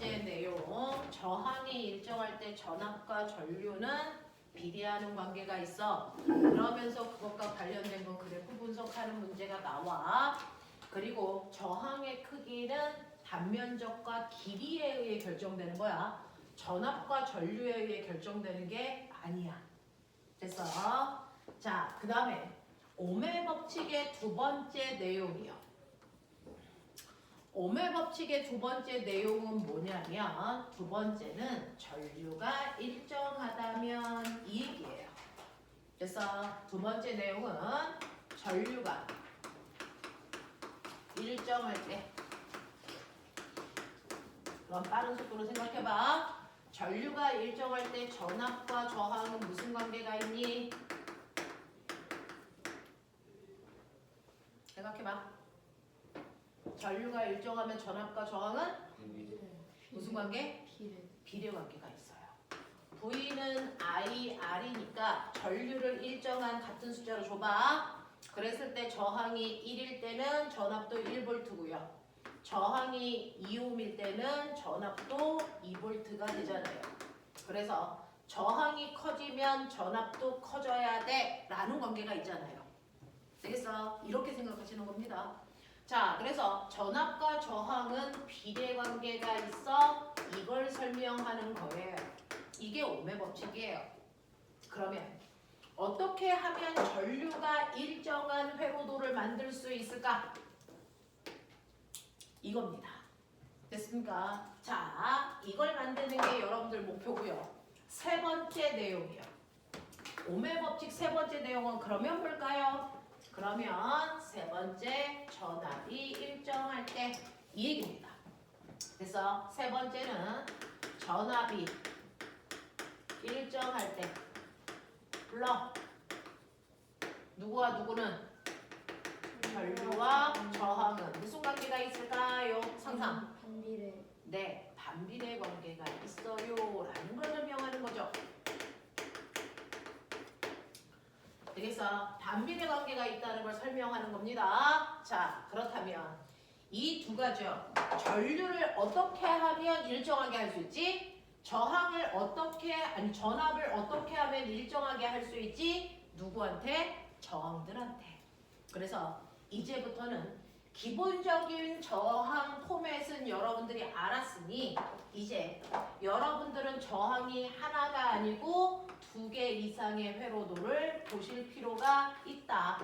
번째 내용, 저항이 일정할 때 전압과 전류는 비례하는 관계가 있어. 그러면서 그것과 관련된 건 그래프 분석하는 문제가 나와. 그리고 저항의 크기는 단면적과 길이에 의해 결정되는 거야. 전압과 전류에 의해 결정되는 게 아니야. 됐어? 자, 그 다음에 오메 법칙의 두 번째 내용이요. 오메 법칙의 두 번째 내용은 뭐냐면, 두 번째는 전류가 일정하다면 이 얘기예요. 그래서 두 번째 내용은 전류가 일정할 때, 그럼 빠른 속도로 생각해봐. 전류가 일정할 때 전압과 저항은 무슨 관계가 있니? 생각해봐. 전류가 일정하면 전압과 저항은 무슨 관계? 비례 관계가 있어요. V는 I, R이니까 전류를 일정한 같은 숫자로 줘봐. 그랬을 때 저항이 1일 때는 전압도 1V고요. 저항이 2옴일 때는 전압도 2V가 되잖아요. 그래서 저항이 커지면 전압도 커져야 돼 라는 관계가 있잖아요. 되겠어? 이렇게 생각하시는 겁니다. 자, 그래서 전압과 저항은 비례 관계가 있어. 이걸 설명하는 거예요. 이게 오메 법칙이에요. 그러면 어떻게 하면 전류가 일정한 회로도를 만들 수 있을까? 이겁니다. 됐습니까? 자, 이걸 만드는 게 여러분들 목표고요. 세 번째 내용이요. 오메 법칙 세 번째 내용은 그러면 뭘까요? 그러면 세 번째 전압이 일정할 때 이 얘기입니다. 그래서 세 번째는 전압이 일정할 때 불러 누구와 누구는 전류와 저항은 무슨 관계가 있을까요? 상상. 반비례. 네, 반비례 관계가 있어요 라는 걸 설명하는 거죠. 되겠어? 반비례 관계가 있다는 걸 설명하는 겁니다. 자, 그렇다면 이 두 가지요. 전류를 어떻게 하면 일정하게 할 수 있지? 저항을 어떻게, 아니 전압을 어떻게 하면 일정하게 할 수 있지? 누구한테? 저항들한테. 그래서 이제부터는 기본적인 저항 포맷은 여러분들이 알았으니 이제 여러분들은 저항이 하나가 아니고 2개 이상의 회로도를 보실 필요가 있다.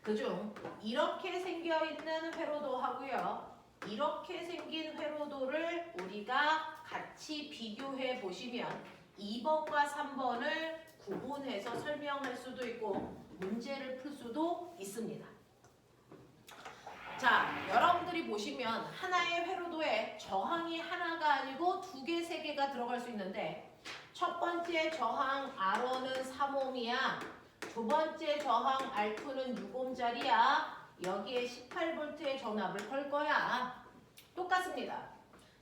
그중 이렇게 생겨있는 회로도 하고요. 이렇게 생긴 회로도를 우리가 같이 비교해 보시면 2번과 3번을 구분해서 설명할 수도 있고 문제를 풀 수도 있습니다. 자, 여러분들이 보시면 하나의 회로도에 저항이 하나가 아니고 2개, 3개가 들어갈 수 있는데 첫 번째 저항 R1은 3옴이야. 두 번째 저항 R2는 6옴짜리야. 여기에 18V의 전압을 걸 거야. 똑같습니다.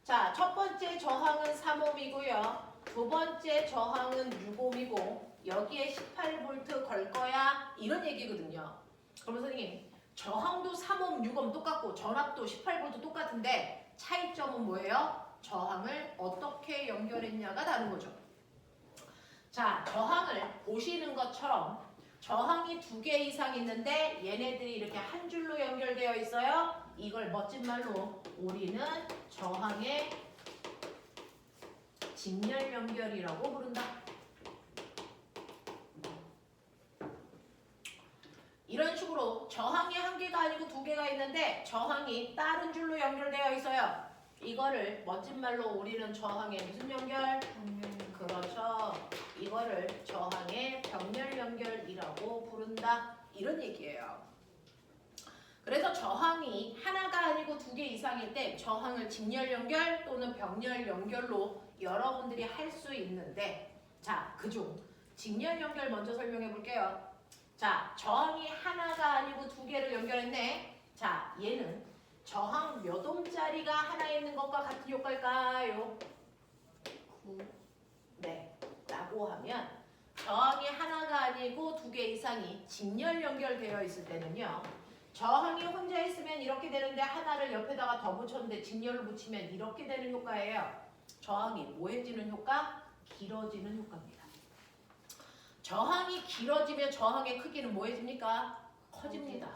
자, 첫 번째 저항은 3옴이고요. 두 번째 저항은 6옴이고 여기에 18V 걸 거야. 이런 얘기거든요. 그러면 선생님, 저항도 3옴, 6옴 똑같고 전압도 18V 똑같은데 차이점은 뭐예요? 저항을 어떻게 연결했냐가 다른 거죠. 자, 저항을 보시는 것처럼 저항이 2개 이상 있는데 얘네들이 이렇게 한 줄로 연결되어 있어요. 이걸 멋진 말로 우리는 저항의 직렬 연결이라고 부른다. 이런 식으로 저항이 1개가 아니고 2개가 있는데 저항이 다른 줄로 연결되어 있어요. 이거를 멋진 말로 우리는 저항의 무슨 연결? 그렇죠. 이거를 저항의 병렬 연결이라고 부른다. 이런 얘기예요. 그래서 저항이 하나가 아니고 2개 이상일 때 저항을 직렬 연결 또는 병렬 연결로 여러분들이 할 수 있는데 자, 그중 직렬 연결 먼저 설명해 볼게요. 자, 저항이 하나가 아니고 2개를 연결했네. 자, 얘는 저항 몇 옴짜리가 하나 있는 것과 같은 효과일까요? 9. 네, 라고 하면 저항이 하나가 아니고 2개 이상이 직렬 연결되어 있을 때는요. 저항이 혼자 있으면 이렇게 되는데 하나를 옆에다가 더 붙였는데 직렬로 붙이면 이렇게 되는 효과예요. 저항이 뭐해지는 효과? 길어지는 효과입니다. 저항이 길어지면 저항의 크기는 뭐해집니까? 커집니다.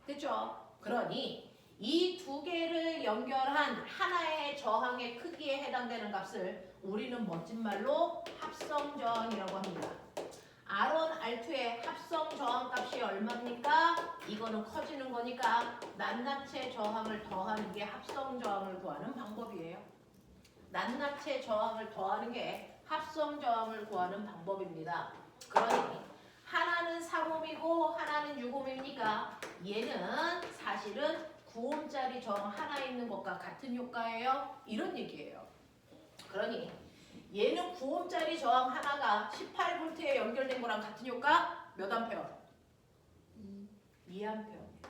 됐죠? 그러니 이 두 개를 연결한 하나의 저항의 크기에 해당되는 값을 우리는 멋진 말로 합성저항이라고 합니다. R1, R2의 합성 저항값이 얼마입니까? 이거는 커지는 거니까 낱낱의 저항을 더하는 게 합성 저항을 구하는 방법이에요. 낱낱의 저항을 더하는 게 합성 저항을 구하는 방법입니다. 그러니 하나는 3옴이고 하나는 6옴입니까? 얘는 사실은 9옴짜리 저항 하나 있는 것과 같은 효과예요. 이런 얘기예요. 그러니 얘는 9옴짜리 저항 하나가 18V에 연결된 거랑 같은 효과? 몇 암페어? 2암페어입니다.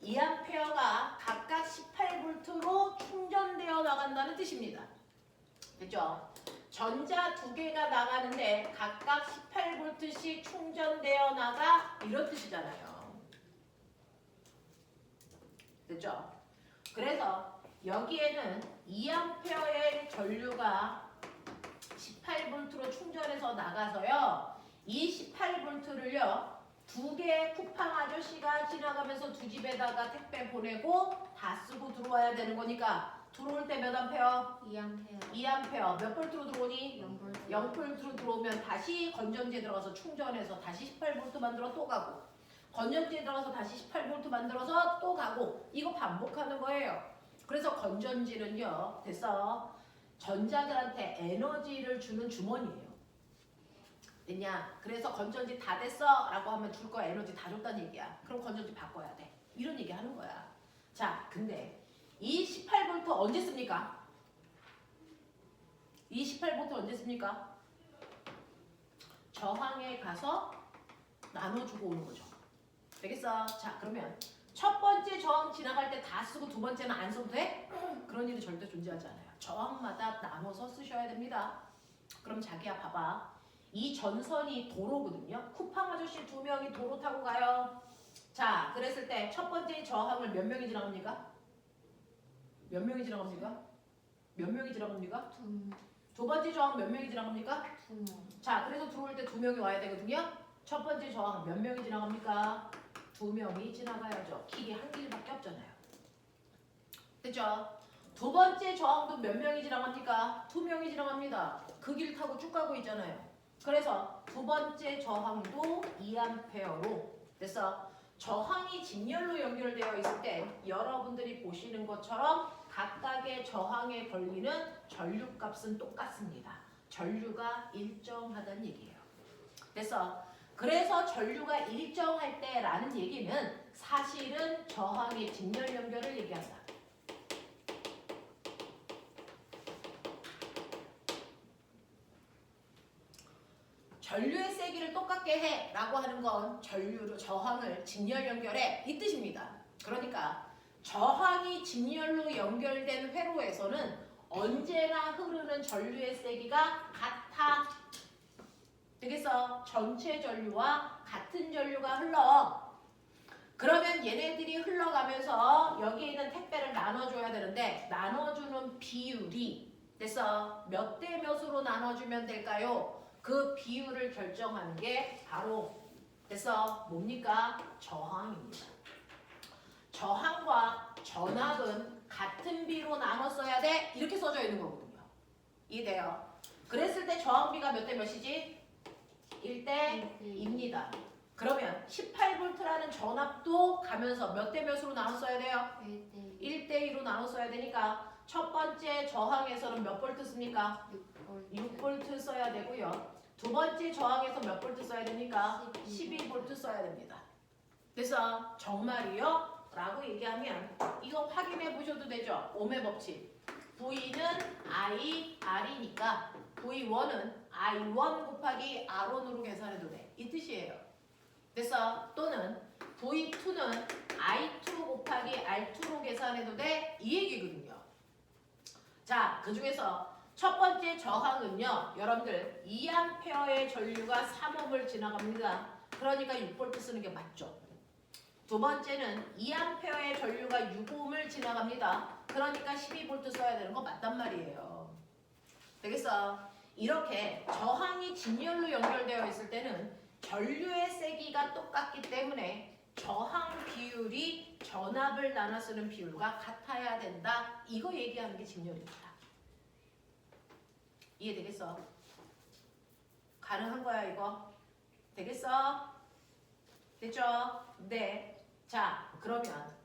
2암페어가 각각 18V로 충전되어 나간다는 뜻입니다. 됐죠? 전자 두 개가 나가는데 각각 18V씩 충전되어 나가 이런 뜻이잖아요. 됐죠? 그래서 여기에는 2A의 전류가 18V로 충전해서 나가서요. 이 18V를요. 두 개의 쿠팡 아저씨가 지나가면서 두 집에다가 택배 보내고 다 쓰고 들어와야 되는 거니까 들어올 때 몇 암페어? 2암페어. 2암페어. 몇 볼트로 들어오니? 0V. 0볼트로 들어오면 다시 건전지에 들어가서 충전해서 다시 18V 만들어 또 가고 건전지에 들어가서 다시 18V 만들어서 또 가고 이거 반복하는 거예요. 그래서 건전지는요. 됐어. 전자들한테 에너지를 주는 주머니예요. 됐냐? 그래서 건전지 다 됐어 라고 하면 줄 거야. 에너지 다 줬다는 얘기야. 그럼 건전지 바꿔야 돼. 이런 얘기 하는 거야. 자, 근데 이 18V 언제 씁니까? 이 18V 언제 씁니까? 저항에 가서 나눠주고 오는 거죠. 되겠어? 자, 그러면 첫 번째 저항 지나갈 때 다 쓰고 두 번째는 안 써도 돼? 그런 일이 절대 존재하지 않아요. 저항마다 나눠서 쓰셔야 됩니다. 그럼 자기야 봐봐. 이 전선이 도로거든요. 쿠팡 아저씨 두 명이 도로 타고 가요. 자, 그랬을 때 첫 번째 저항을 몇 명이 지나갑니까? 몇 명이 지나갑니까? 몇 명이 지나갑니까? 두 번째 저항 몇 명이 지나갑니까? 2명. 자, 그래서 들어올 때 두 명이 와야 되거든요. 첫 번째 저항 몇 명이 지나갑니까? 두 명이 지나가야죠. 길이 한 길밖에 없잖아요. 됐죠? 두 번째 저항도 몇 명이 지나갑니까? 두 명이 지나갑니다. 그 길 타고 쭉 가고 있잖아요. 그래서 두 번째 저항도 2A로 됐어. 저항이 직렬로 연결되어 있을 때 여러분들이 보시는 것처럼 각각의 저항에 걸리는 전류값은 똑같습니다. 전류가 일정하다는 얘기예요. 됐어. 그래서 전류가 일정할 때라는 얘기는 사실은 저항의 직렬 연결을 얘기한다. 전류의 세기를 똑같게 해 라고 하는 건 전류로 저항을 직렬 연결해 이 뜻입니다. 그러니까 저항이 직렬로 연결된 회로에서는 언제나 흐르는 전류의 세기가 같아. 되겠어? 전체 전류와 같은 전류가 흘러. 그러면 얘네들이 흘러가면서 여기에 있는 택배를 나눠줘야 되는데 나눠주는 비율이 됐어? 몇 대 몇으로 나눠주면 될까요? 그 비율을 결정하는 게 바로 됐어? 뭡니까? 저항입니다. 저항과 전압은 같은 비로 나눠 써야 돼? 이렇게 써져 있는 거거든요. 이해돼요? 그랬을 때 저항비가 몇 대 몇이지? 1대입니다. 그러면 18V라는 전압도 가면서 몇 대 몇으로 나눠 써야 돼요? 1대2로 나눠 써야 되니까 첫 번째 저항에서는 몇 볼트 씁니까? 6V 써야 되고요. 두 번째 저항에서 몇 볼트 써야 됩니까? 12V 써야 됩니다. 그래서 정말이요? 라고 얘기하면 이거 확인해 보셔도 되죠? 옴의 법칙. V는 I, R이니까 V1은 I1 곱하기 R1으로 계산해도 돼. 이 뜻이에요. 그래서 또는 V2는 I2 곱하기 R2로 계산해도 돼. 이 얘기거든요. 자, 그 중에서 첫 번째 저항은요. 여러분들 2A의 전류가 3옴을 지나갑니다. 그러니까 6V 쓰는 게 맞죠. 두 번째는 2A의 전류가 6ohm을 지나갑니다. 그러니까 12V 써야 되는 거 맞단 말이에요. 되겠어? 이렇게 저항이 진열로 연결되어 있을 때는 전류의 세기가 똑같기 때문에 저항 비율이 전압을 나눠 쓰는 비율과 같아야 된다. 이거 얘기하는 게 진열입니다. 이해되겠어? 가능한 거야 이거? 되겠어? 됐죠? 네. 자, 그러면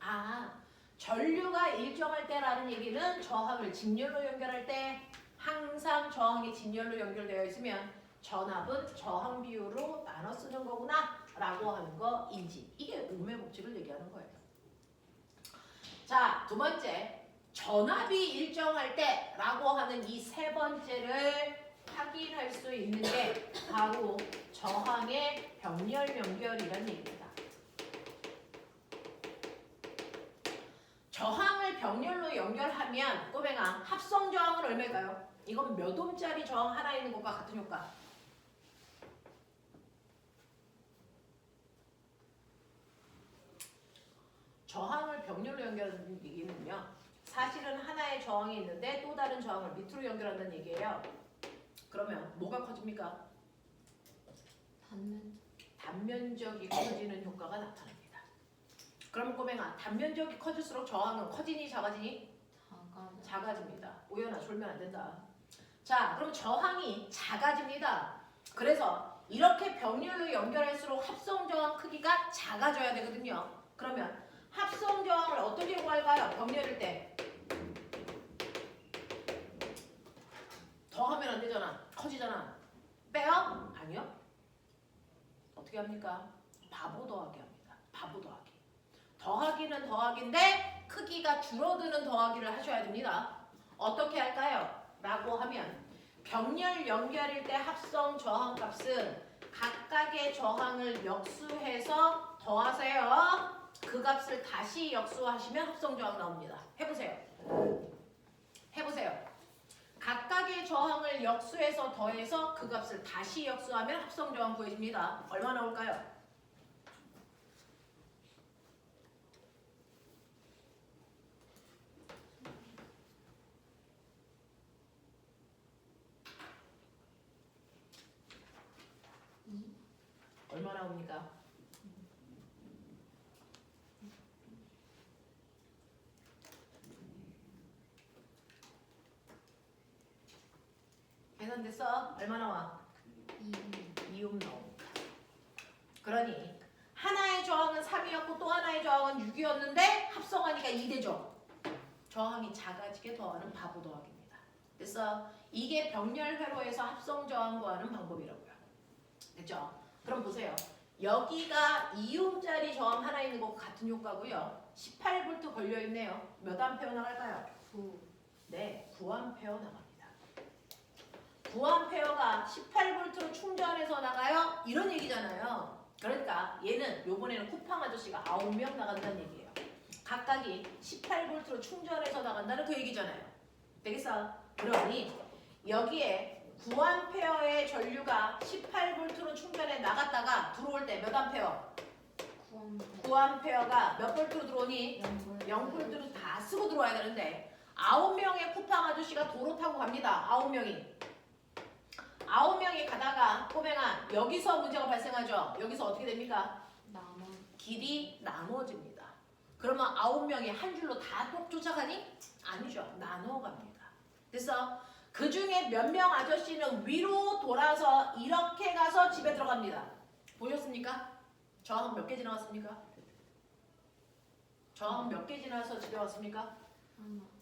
전류가 일정할 때라는 얘기는 저항을 진열로 연결할 때 항상 저항이 진열로 연결되어 있으면 전압은 저항 비율로 나눠 쓰는 거구나 라고 하는 거 인지. 이게 오음의 법칙을 얘기하는 거예요. 자, 두 번째, 전압이 일정할 때 라고 하는 이 세 번째를 확인할 수 있는 게 바로 저항의 병렬 연결이라는 얘기입니다. 저항을 병렬로 연결하면 꼬맹아 합성 저항은 얼마일까요? 이건 몇 옴짜리 저항 하나 있는 것과 같은 효과. 저항을 병렬로 연결하는 얘기는요. 사실은 하나의 저항이 있는데 또 다른 저항을 밑으로 연결한다는 얘기예요. 그러면 뭐가 커집니까? 단면적이 커지는 효과가 나타납니다. 그러면 꼬맹아 단면적이 커질수록 저항은 커지니 작아지니? 작아집니다. 우연아 졸면 안 된다. 자, 그럼 저항이 작아집니다. 그래서 이렇게 병렬로 연결할수록 합성 저항 크기가 작아져야 되거든요. 그러면 합성 저항을 어떻게 구할까요? 병렬일 때 더하면 안 되잖아. 커지잖아. 빼요? 아니요. 어떻게 합니까? 바보 더하기 합니다. 바보 더하기. 더하기는 더하기인데 크기가 줄어드는 더하기를 하셔야 됩니다. 어떻게 할까요? 라고 하면 병렬 연결일 때 합성 저항 값은 각각의 저항을 역수해서 더하세요. 그 값을 다시 역수하시면 합성 저항 나옵니다. 해보세요. 해보세요. 각각의 저항을 역수해서 더해서 그 값을 다시 역수하면 합성 저항 구해집니다. 얼마 나올까요? 얼마 나옵니까? 계산됐어? 얼마 나와? 2옴 나옵니다. 그러니 하나의 저항은 3이었고 또 하나의 저항은 6이었는데 합성하니까 2되죠. 저항이 작아지게 더하는 바보 더하기입니다. 그래서 이게 병렬 회로에서 합성 저항 구하는 방법이라고요. 됐죠? 그럼 보세요. 여기가 2옴짜리 저항 하나 있는 거 같은 효과고요. 18V 걸려있네요. 몇 암페어 나갈까요? 9. 네, 9암페어 나갑니다. 9암페어가 18V로 충전해서 나가요? 이런 얘기잖아요. 그러니까 얘는 요번에는 쿠팡 아저씨가 9명 나간다는 얘기예요. 각각이 18V로 충전해서 나간다는 그 얘기잖아요. 되겠어? 그러니 여기에 9A의 전류가 18V로 충전해 나갔다가 들어올 때 몇 암페어? 9A가 몇 볼트로 들어오니? 0볼트로 다 쓰고 들어와야 되는데 9명의 쿠팡 아저씨가 도로 타고 갑니다. 9명이 가다가 꼬맹아 여기서 문제가 발생하죠. 여기서 어떻게 됩니까? 길이 나눠집니다. 그러면 9명이 한 줄로 다 똑 쫓아가니? 아니죠. 나눠갑니다. 그래서 그 중에 몇 명 아저씨는 위로 돌아서 이렇게 가서 집에 들어갑니다. 보셨습니까? 저항 몇 개 지나갔습니까? 저항 몇 개 지나서 집에 왔습니까?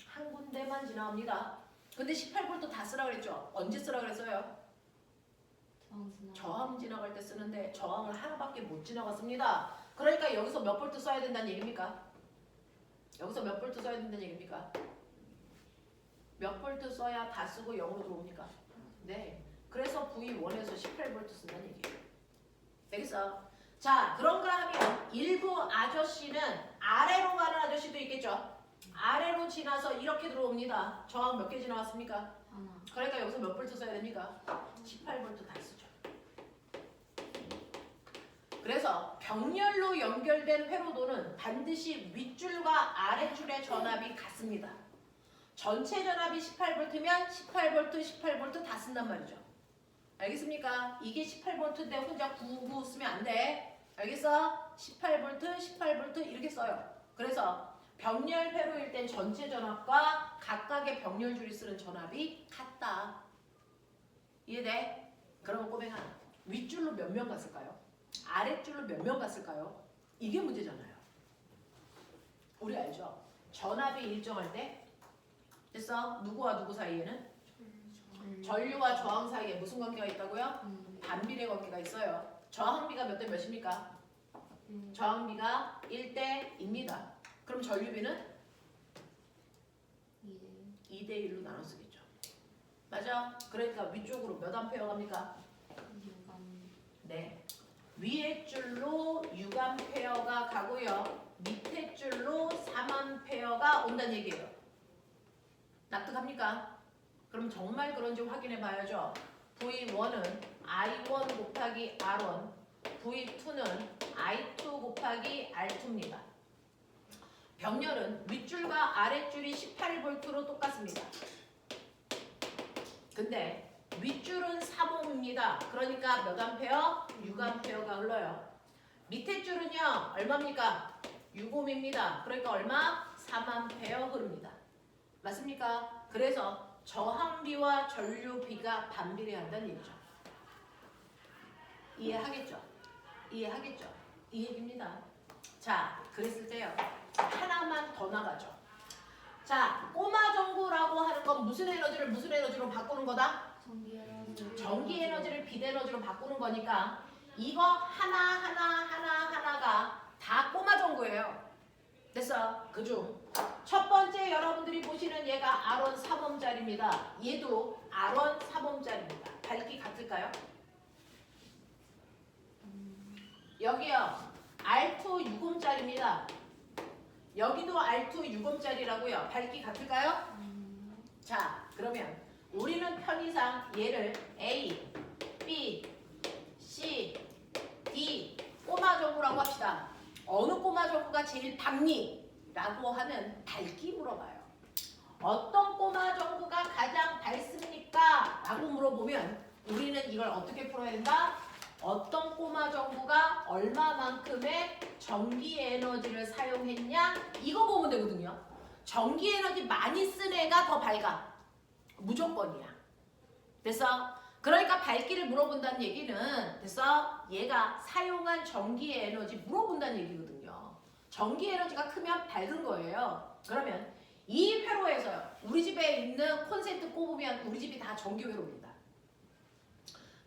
한 군데만 지나갑니다. 근데 18V 다 쓰라 그랬죠? 언제 쓰라 그랬어요? 저항 지나갈 때 쓰는데 저항을 하나밖에 못 지나갔습니다. 그러니까 여기서 몇 볼트 써야 된다는 얘기입니까? 여기서 몇 볼트 써야 된다는 얘기입니까? 몇 볼트 써야 다 쓰고 0으로 들어옵니까? 네. 그래서 V1에서 18V 쓴다는 얘기예요. 되겠어? 자, 그런가 하면 일부 아저씨는 아래로 가는 아저씨도 있겠죠? 아래로 지나서 이렇게 들어옵니다. 저항 몇 개 지나왔습니까? 그러니까 여기서 몇 볼트 써야 됩니까? 18V 다 쓰죠. 그래서 병렬로 연결된 회로도는 반드시 윗줄과 아랫줄의 전압이 같습니다. 전체 전압이 18V면 18V, 18V 다 쓴단 말이죠. 알겠습니까? 이게 18V인데 혼자 99 쓰면 안 돼. 알겠어? 18V, 18V 이렇게 써요. 그래서 병렬 회로일 땐 전체 전압과 각각의 병렬줄이 쓰는 전압이 같다. 이해돼? 그러면 꼬맹아, 윗줄로 몇 명 갔을까요? 아랫줄로 몇 명 갔을까요? 이게 문제잖아요. 우리 알죠? 전압이 일정할 때 됐어? 누구와 누구 사이에는? 전류와 저항 사이에 무슨 관계가 있다고요? 반비례 관계가 있어요. 저항비가 몇 대 몇입니까? 저항비가 1대2입니다. 그럼 전류비는? 2대 1로 나눠 쓰겠죠. 맞아? 그러니까 위쪽으로 몇 암페어 갑니까? 6암. 네. 위에 줄로 6암페어가 가고요. 밑에 줄로 3암페어가 온다는 얘기예요. 납득합니까? 그럼 정말 그런지 확인해 봐야죠. V1은 I1 곱하기 R1, V2는 I2 곱하기 R2입니다. 병렬은 윗줄과 아랫줄이 18V로 똑같습니다. 근데 윗줄은 3옴입니다. 그러니까 몇 암페어? 6암페어가 흘러요. 밑에 줄은요, 얼마입니까? 6옴입니다. 그러니까 얼마? 3암페어 흐릅니다. 맞습니까? 그래서 저항비와 전류비가 반비례한다는 얘기죠. 이해하겠죠? 이해하겠죠? 이 얘기입니다. 자, 그랬을 때요. 하나만 더 나가죠. 자, 꼬마 전구라고 하는 건 무슨 에너지를 무슨 에너지로 바꾸는 거다? 전기 에너지를 빛 에너지로 바꾸는 거니까 이거 하나가 다 꼬마 전구예요. 됐어? 그중 첫 번째 여러분들이 보시는 얘가 R1 3옴짜리입니다. 얘도 R1 3옴짜리입니다. 밝기 같을까요? 여기요. R2 6옴짜리입니다. 여기도 R2 6옴짜리라고요. 밝기 같을까요? 자, 그러면 우리는 편의상 얘를 A, B, C, D 꼬마 전구라고 합시다. 어느 꼬마 전구가 제일 밝니? 라고 하면 밝기 물어봐요. 어떤 꼬마 전구가 가장 밝습니까? 라고 물어보면 우리는 이걸 어떻게 풀어야 된다? 어떤 꼬마 전구가 얼마만큼의 전기 에너지를 사용했냐? 이거 보면 되거든요. 전기 에너지 많이 쓴 애가 더 밝아. 무조건이야. 됐어? 그러니까 밝기를 물어본다는 얘기는 됐어? 얘가 사용한 전기 에너지 물어본다는 얘기거든요. 전기 에너지가 크면 밝은 거예요. 그러면 이 회로에서요. 우리 집에 있는 콘센트 꼽으면 우리 집이 다 전기 회로입니다.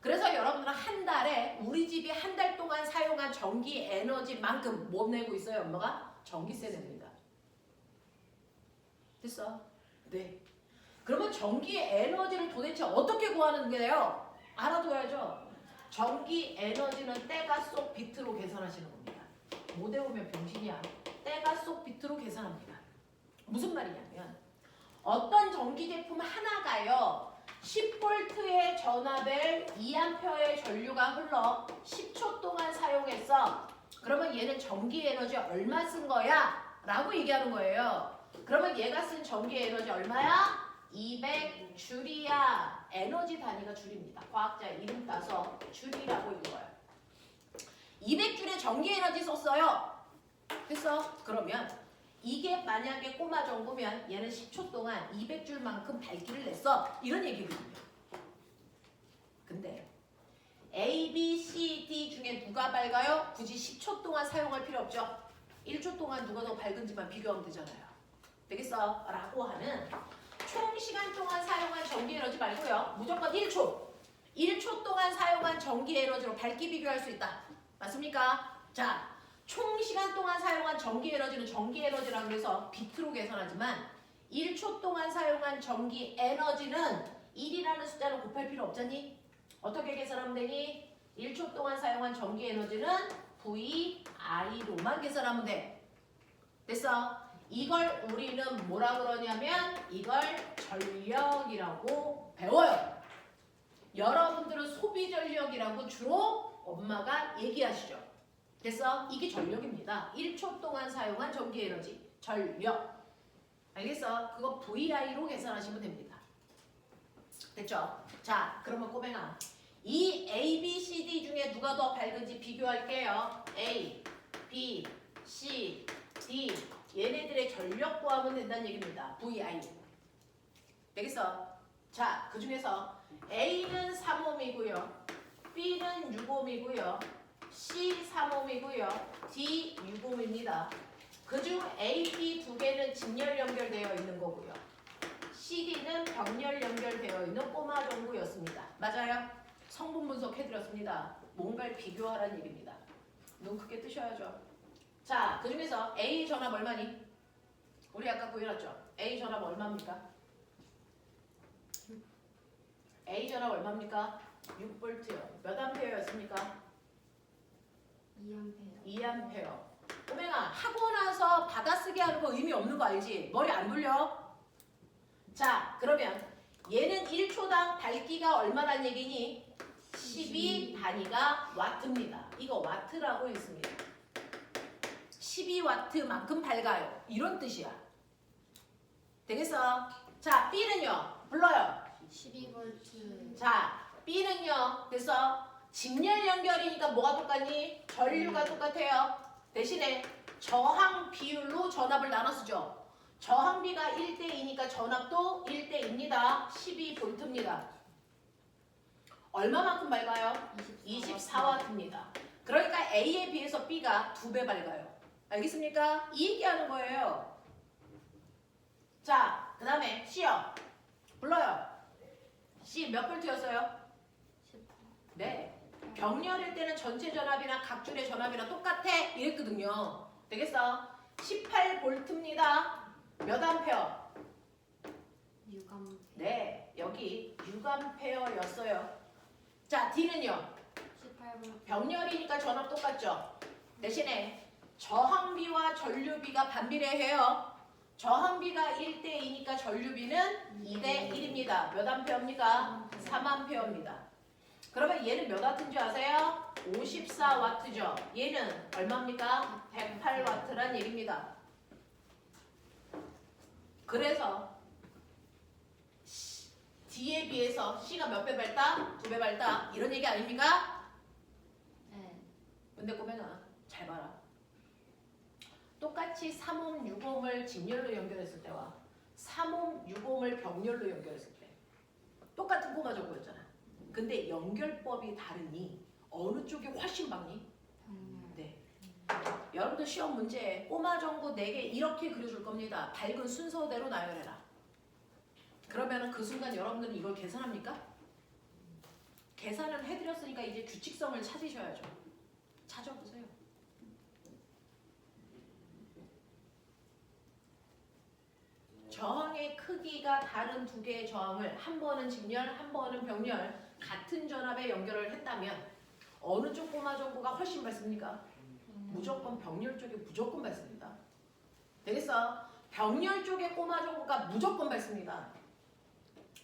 그래서 여러분들은 한 달에 우리 집이 한 달 동안 사용한 전기 에너지만큼 뭐 내고 있어요, 엄마가? 전기세 냅니다. 됐어? 네. 그러면 전기 에너지를 도대체 어떻게 구하는 게요? 알아둬야죠. 전기 에너지는 때가속 비트로 계산하시는 겁니다. 못 외우면 병신이야. 때가속 비트로 계산합니다. 무슨 말이냐면 어떤 전기 제품 하나가요. 10V의 전압을 2A의 전류가 흘러 10초 동안 사용했어. 그러면 얘는 전기 에너지 얼마 쓴 거야? 라고 얘기하는 거예요. 그러면 얘가 쓴 전기 에너지 얼마야? 200줄이야. 에너지 단위가 줄입니다. 과학자 이름 따서 줄이라고 읽어요. 200줄의 전기 에너지 썼어요. 됐어? 그러면 이게 만약에 꼬마 전구면 얘는 10초 동안 200줄만큼 밝기를 냈어. 이런 얘기거든요. 근데 A, B, C, D 중에 누가 밝아요? 굳이 10초 동안 사용할 필요 없죠. 1초 동안 누가 더 밝은지만 비교하면 되잖아요. 되겠어? 라고 하는 총 시간 동안 사용한 전기 에너지 말고요. 무조건 1초. 1초 동안 사용한 전기 에너지로 밝기 비교할 수 있다. 맞습니까? 자, 총 시간 동안 사용한 전기 에너지는 전기 에너지라고 해서 비트로 계산하지만 1초 동안 사용한 전기 에너지는 1이라는 숫자로 곱할 필요 없잖니? 어떻게 계산하면 되니? 1초 동안 사용한 전기 에너지는 VI로만 계산하면 돼. 됐어? 이걸 우리는 뭐라 그러냐면 이걸 전력이라고 배워요. 여러분들은 소비 전력이라고 주로 엄마가 얘기하시죠. 됐어? 이게 전력입니다. 1초 동안 사용한 전기 에너지. 전력. 알겠어? 그거 VI로 계산하시면 됩니다. 됐죠? 자, 그러면 꼬맹아. 이 A, B, C, D 중에 누가 더 밝은지 비교할게요. A, B, C, D. 얘네들의 전력 구하면 된다는 얘기입니다. VI. 되겠어? 자, 그 중에서 A는 3옴이고요. B는 6옴이고요. C 3옴이고요. D 6옴입니다. 그중 A, B 두 개는 직렬 연결되어 있는 거고요. CD는 병렬 연결되어 있는 꼬마 전구였습니다. 맞아요? 성분 분석해드렸습니다. 뭔가를 비교하라는 얘기입니다. 눈 크게 뜨셔야죠. 자, 그 중에서 A 전압 얼마니? 우리 아까 구해놨죠? A 전압 얼마입니까? A 전압 얼마입니까? 6V요. 몇 암페어였습니까? 2A. 2A. 꼬맹아, 하고 나서 받아쓰기 하는 거 의미 없는 거 알지? 머리 안 돌려? 자, 그러면 얘는 1초당 밝기가 얼마란 얘기니? 12 단위가 와트입니다. 이거 와트라고 있습니다. 12와트만큼 밝아요. 이런 뜻이야. 되겠어? 자, B는요. 불러요. 12V. 자, B는요. 됐어? 직렬 연결이니까 뭐가 똑같니? 전류가 똑같아요. 대신에 저항 비율로 전압을 나눠 쓰죠. 저항비가 1대2니까 전압도 1대2입니다. 12V입니다. 얼마만큼 밝아요? 24W입니다. 그러니까 A에 비해서 B가 2배 밝아요. 알겠습니까? 이 얘기하는 거예요. 자, 그 다음에 C요. 불러요. C 몇 볼트였어요? 18. 네. 병렬일 때는 전체 전압이나 각 줄의 전압이랑 똑같아 이랬거든요. 되겠어? 18V입니다. 몇 암페어? 6A. 네, 여기 6A였어요. 자, D는요? 18V. 병렬이니까 전압 똑같죠? 대신에 저항비와 전류비가 반비례해요. 저항비가 1대2니까 전류비는 2대1입니다. 몇 암페어입니까? 3암페어입니다. 그러면 얘는 몇 와트인지 아세요? 54와트죠. 얘는 얼마입니까? 108와트란 얘기입니다. 그래서 D에 비해서 C가 몇 배 밝다? 2배 밝다. 이런 얘기 아닙니까? 네. 근데 꼬맹아 잘 봐라. 똑같이 3옴, 6옴을 직렬로 연결했을 때와 3옴, 6옴을 병렬로 연결했을 때 똑같은 꼬마 전구였잖아. 근데 연결법이 다르니 어느 쪽이 훨씬 밝니? 병렬. 네. 여러분들 시험 문제에 꼬마 전구 4개 이렇게 그려줄 겁니다. 밝은 순서대로 나열해라. 그러면 그 순간 여러분들은 이걸 계산합니까? 계산을 해드렸으니까 이제 규칙성을 찾으셔야죠. 찾아보세요. 저항의 크기가 다른 두 개의 저항을 한 번은 직렬, 한 번은 병렬 같은 전압에 연결을 했다면 어느 쪽 꼬마 전구가 훨씬 밝습니까? 무조건 병렬 쪽이 무조건 밝습니다. 되겠어? 병렬 쪽의 꼬마 전구가 무조건 밝습니다.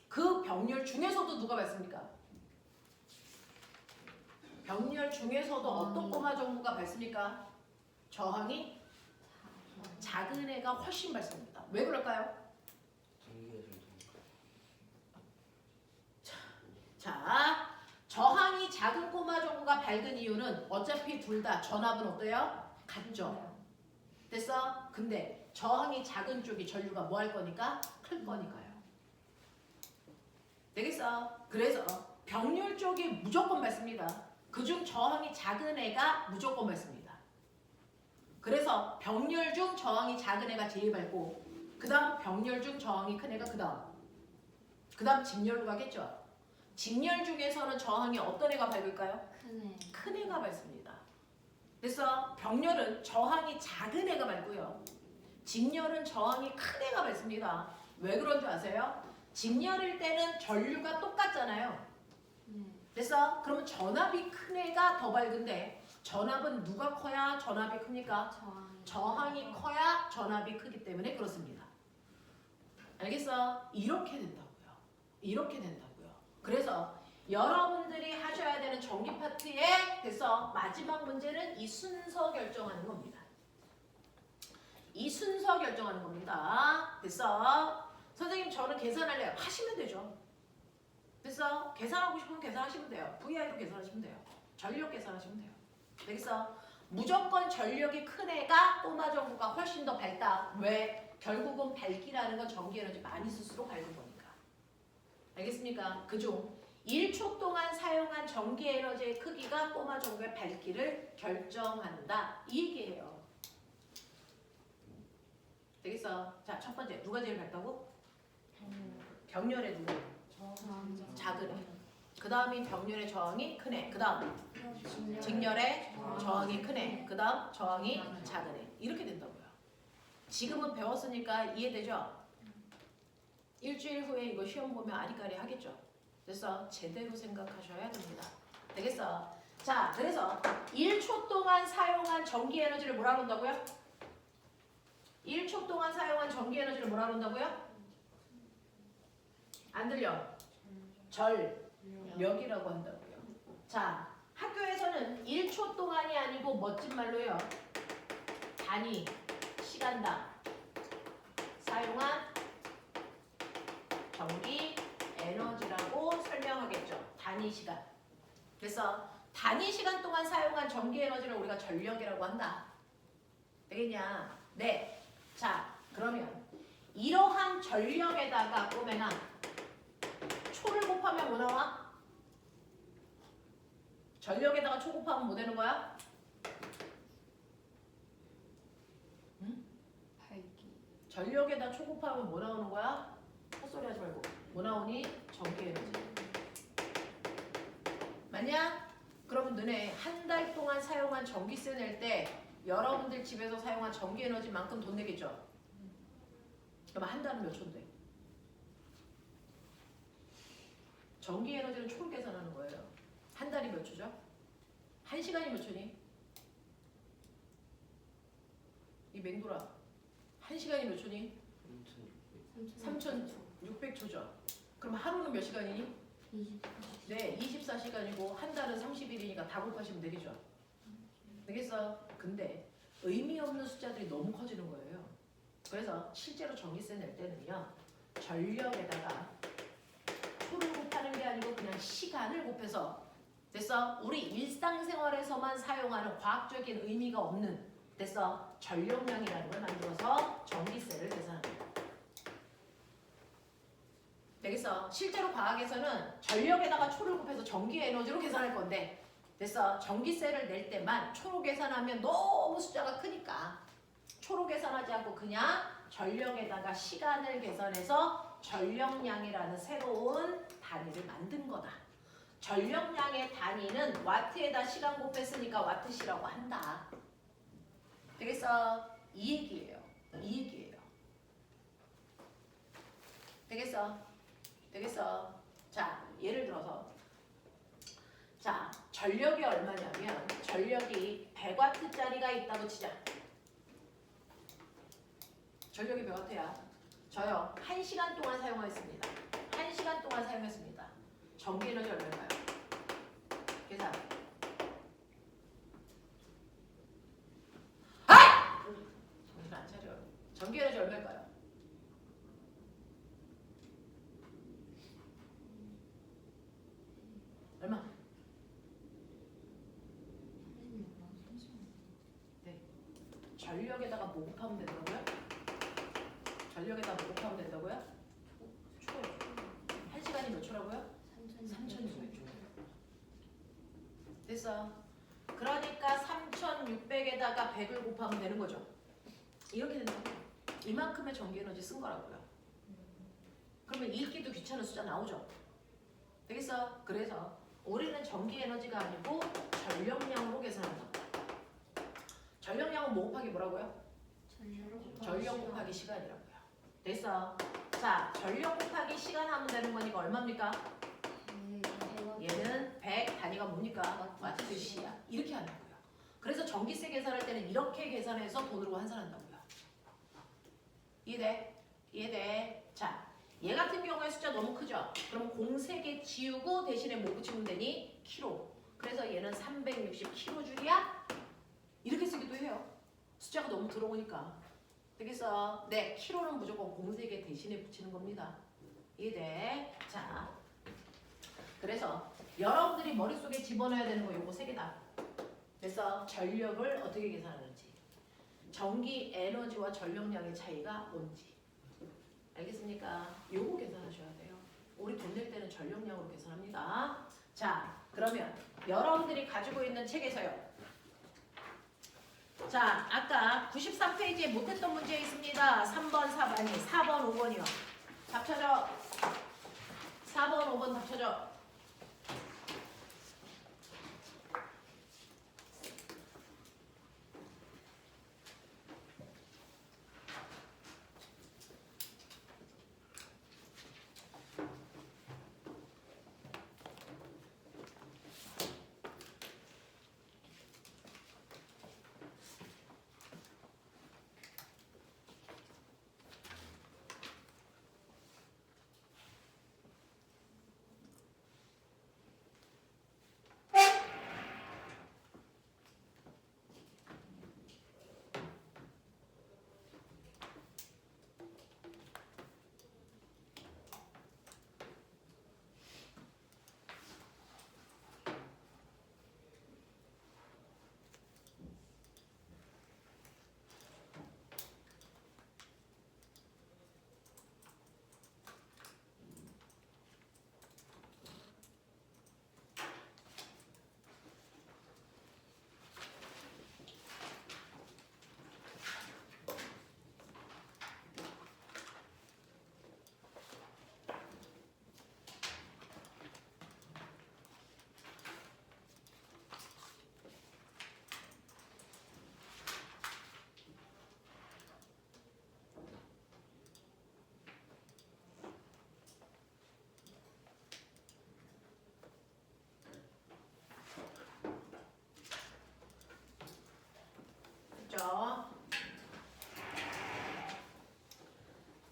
그 병렬 중에서도 누가 밝습니까? 병렬 중에서도 어떤 꼬마 전구가 밝습니까? 저항이 작은 애가 훨씬 밝습니다. 왜 그럴까요? 자, 저항이 작은 꼬마 전구가 밝은 이유는 어차피 둘 다 전압은 어때요? 같죠? 됐어? 근데 저항이 작은 쪽이 전류가 뭐 할 거니까? 클 거니까요. 되겠어? 그래서 병렬 쪽이 무조건 밝습니다. 그중 저항이 작은 애가 무조건 밝습니다. 그래서 병렬 중 저항이 작은 애가 제일 밝고 그 다음 병렬 중 저항이 큰 애가 그 다음 직렬로 가겠죠. 직렬 중에서는 저항이 어떤 애가 밝을까요? 큰 애. 큰 애가 밝습니다. 그래서 병렬은 저항이 작은 애가 밝고요. 직렬은 저항이 큰 애가 밝습니다. 왜 그런 줄 아세요? 직렬일 때는 전류가 똑같잖아요. 네. 됐어? 그러면 전압이 큰 애가 더 밝은데 전압은 누가 커야 전압이 큽니까? 저항이 커야 전압이 크기 때문에 그렇습니다. 알겠어? 이렇게 된다고요. 이렇게 된다고요. 그래서 여러분들이 하셔야 되는 전기 파트에 됐어. 마지막 문제는 이 순서 결정하는 겁니다. 이 순서 결정하는 겁니다. 됐어? 선생님 저는 계산할래요. 하시면 되죠. 됐어? 계산하고 싶으면 계산하시면 돼요. VI로 계산하시면 돼요. 전력 계산하시면 돼요. 되겠어? 무조건 전력이 큰 애가 꼬마 전구가 훨씬 더 밝다. 왜? 결국은 밝기라는 건 전기 에너지 많이 쓸수록 밝은 거니까. 알겠습니까? 그중 1초 동안 사용한 전기 에너지의 크기가 꼬마 전구의 밝기를 결정한다. 이 얘기예요. 되겠어? 자, 첫 번째 누가 제일 밝다고? 병렬의 누구? 작은 애. 그 다음이 병렬의 저항이 큰 애. 그 다음 직렬의 저항이 큰 애. 그 다음 저항이 작은 애. 이렇게 된다고요. 지금은 배웠으니까 이해되죠? 일주일 후에 이거 시험 보면 아리까리 하겠죠? 그래서 제대로 생각하셔야 됩니다. 되겠어? 자, 그래서 1초 동안 사용한 전기 에너지를 뭐라 그런다고요? 1초 동안 사용한 전기 에너지를 뭐라 그런다고요? 안 들려? 전력이라고 한다고요. 자, 학교에서는 1초 동안이 아니고 멋진 말로요. 단위, 시간당 사용한 전기 에너지라고 설명하겠죠. 단위 시간. 그래서 단위 시간 동안 사용한 전기 에너지를 우리가 전력이라고 한다. 되겠냐? 네. 자, 그러면 이러한 전력에다가 꼬매나 초를 곱하면 뭐 나와? 전력에다가 초 곱하면 뭐 되는 거야? 응? 전력에다 초 곱하면 뭐 나오는 거야? 헛소리 하지 말고 뭐 나오니? 전기 에너지. 맞냐? 그러면 너네 한 달 동안 사용한 전기세 낼 때 여러분들 집에서 사용한 전기 에너지만큼 돈 내겠죠? 그럼 한 달은 몇 초인데? 전기 에너지는 초로 계산하는 거예요. 한 달이 몇 초죠? 한 시간이 몇 초니? 이 맹돌아. 한 시간이 몇 초니? 3,600초죠. 그럼 하루는 몇 시간이니? 24시간. 네, 24시간이고 한 달은 30일이니까 다 곱하시면 되겠죠. 되겠어? 근데 의미 없는 숫자들이 너무 커지는 거예요. 그래서 실제로 전기세 낼 때는요. 전력에다가 초를 곱하는 게 아니고 그냥 시간을 곱해서 됐어? 우리 일상생활에서만 사용하는 과학적인 의미가 없는 됐어? 전력량이라는 걸 만들어서 전기세를 계산합니다. 되겠어? 실제로 과학에서는 전력에다가 초를 곱해서 전기 에너지로 계산할 건데 됐어? 전기세를 낼 때만 초로 계산하면 너무 숫자가 크니까 초로 계산하지 않고 그냥 전력에다가 시간을 계산해서 전력량이라는 새로운 단위를 만든 거다. 전력량의 단위는 와트에다 시간 곱했으니까 와트시라고 한다. 되겠어? 이 얘기예요. 이 얘기예요. 되겠어? 되겠어? 자, 예를 들어서 자, 전력이 얼마냐면 전력이 100W짜리가 있다고 치자. 전력이 몇 W야? 저요. 1시간 동안 사용했습니다. 1시간 동안 사용했습니다. 전기 에너지 얼마일까요? 계산. 아! 정신 안 차려. 전기 에너지 얼마일까요? 얼마? 네. 전력에다가 뭐 곱하면 된다고요? 전력에다가 뭐 곱하면 된다고요? 초요. 1시간이 몇 초라고요? 3,600초. 됐어. 그러니까 3,600에다가 100을 곱하면 되는 거죠. 이렇게 된다고요. 이만큼의 전기 에너지 쓴 거라고요. 그러면 읽기도 귀찮은 숫자 나오죠. 되겠어? 그래서 우리는 전기 에너지가 아니고 전력량으로 계산한다. 전력량은 뭐 곱하기 뭐라고요? 전력 곱하기 시간이라고요. 됐어? 자, 전력 곱하기 시간 하면 되는 거니까 얼마입니까? 얘는 100 단위가 뭡니까? 와트시야. 이렇게 한다고요. 그래서 전기세 계산할 때는 이렇게 계산해서 돈으로 환산한다고요. 이해돼? 이해돼? 자, 얘 같은 경우에 숫자 너무 크죠? 그럼 공 3개 지우고 대신에 뭐 붙이면 되니? 키로. 그래서 얘는 360kg 줄이야? 이렇게 쓰기도 해요. 숫자가 너무 들어오니까. 되겠어? 네, 키로는 무조건 공 3개 대신에 붙이는 겁니다. 이해돼? 자, 그래서 여러분들이 머릿속에 집어넣어야 되는 거 요거 3개다. 그래서 전력을 어떻게 계산하는지, 전기 에너지와 전력량의 차이가 뭔지. 알겠습니까? 요거 계산하셔야 돼요. 우리 돈 낼 때는 전력량으로 계산합니다. 자, 그러면 여러분들이 가지고 있는 책에서요. 자, 아까 94페이지에 못했던 문제 있습니다. 3번, 4번이 4번, 5번이요. 답쳐줘. 4번, 5번 답쳐줘.